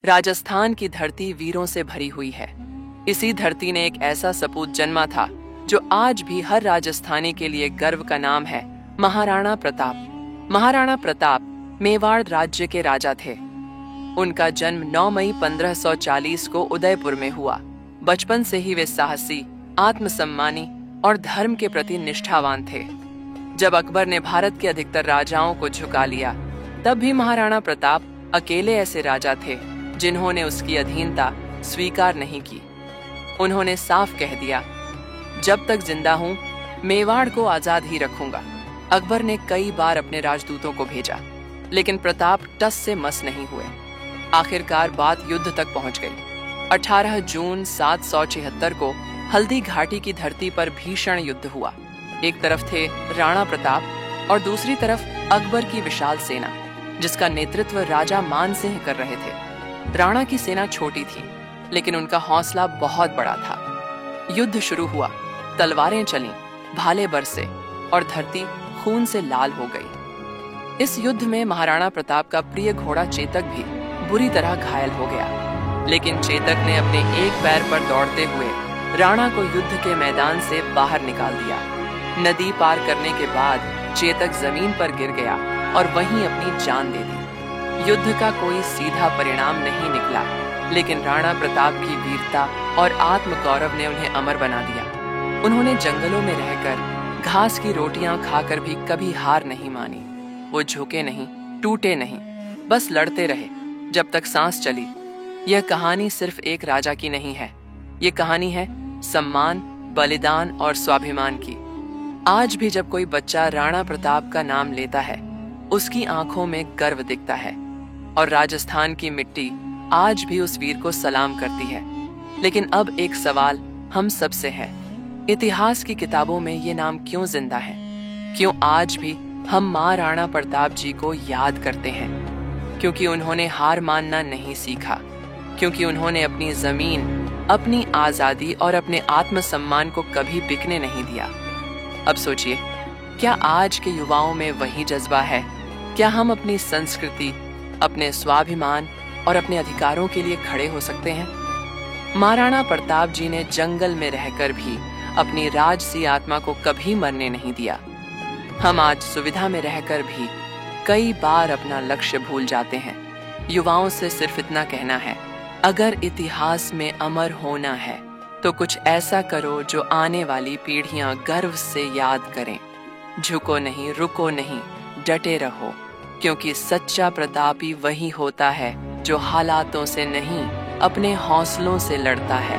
राजस्थान की धरती वीरों से भरी हुई है। इसी धरती ने एक ऐसा सपूत जन्मा था जो आज भी हर राजस्थानी के लिए गर्व का नाम है, महाराणा प्रताप। महाराणा प्रताप मेवाड़ राज्य के राजा थे। उनका जन्म 9 मई 1540 को उदयपुर में हुआ। बचपन से ही वे साहसी, आत्मसम्मानी और धर्म के प्रति निष्ठावान थे। जब अकबर ने भारत के अधिकतर राजाओं को झुका लिया, तब भी महाराणा प्रताप अकेले ऐसे राजा थे जिन्होंने उसकी अधीनता स्वीकार नहीं की। उन्होंने साफ कह दिया, जब तक जिंदा हूं, मेवाड़ को आजाद ही रखूंगा। अकबर ने कई बार अपने राजदूतों को भेजा, लेकिन प्रताप टस से मस नहीं हुए। आखिरकार बात युद्ध तक पहुंच गई। 18 जून 776 को हल्दी घाटी की धरती पर भीषण युद्ध हुआ। एक तरफ थे राणा प्रताप और दूसरी तरफ अकबर की विशाल सेना, जिसका नेतृत्व राजा मान सिंह कर रहे थे। राणा की सेना छोटी थी, लेकिन उनका हौसला बहुत बड़ा था। युद्ध शुरू हुआ, तलवारें चलीं, भाले बरसे और धरती खून से लाल हो गई। इस युद्ध में महाराणा प्रताप का प्रिय घोड़ा चेतक भी बुरी तरह घायल हो गया, लेकिन चेतक ने अपने एक पैर पर दौड़ते हुए राणा को युद्ध के मैदान से बाहर निकाल दिया। नदी पार करने के बाद चेतक जमीन पर गिर गया और वहीं अपनी जान दे दी। युद्ध का कोई सीधा परिणाम नहीं निकला, लेकिन राणा प्रताप की वीरता और आत्मगौरव ने उन्हें अमर बना दिया। उन्होंने जंगलों में रहकर घास की रोटियां खाकर भी कभी हार नहीं मानी। वो झुके नहीं, टूटे नहीं, बस लड़ते रहे जब तक सांस चली। यह कहानी सिर्फ एक राजा की नहीं है, ये कहानी है सम्मान, बलिदान और स्वाभिमान की। आज भी जब कोई बच्चा राणा प्रताप का नाम लेता है, उसकी आंखों में गर्व दिखता है और राजस्थान की मिट्टी आज भी उस वीर को सलाम करती है। लेकिन अब एक सवाल हम सब से है, इतिहास की किताबों में ये नाम क्यों जिंदा है? क्यों आज भी हम महाराणा प्रताप जी को याद करते हैं? क्योंकि उन्होंने हार मानना नहीं सीखा, क्योंकि उन्होंने अपनी जमीन, अपनी आजादी और अपने आत्मसम्मान को कभी बिकने नहीं दिया। अब सोचिए, क्या आज के युवाओं में वही जज्बा है? क्या हम अपनी संस्कृति, अपने स्वाभिमान और अपने अधिकारों के लिए खड़े हो सकते हैं? महाराणा प्रताप जी ने जंगल में रहकर भी अपनी राजसी आत्मा को कभी मरने नहीं दिया। हम आज सुविधा में रहकर भी कई बार अपना लक्ष्य भूल जाते हैं। युवाओं से सिर्फ इतना कहना है, अगर इतिहास में अमर होना है तो कुछ ऐसा करो जो आने वाली पीढ़ियां गर्व से याद करें। झुको नहीं, रुको नहीं, डटे रहो, क्योंकि सच्चा प्रतापी वही होता है जो हालातों से नहीं, अपने हौसलों से लड़ता है।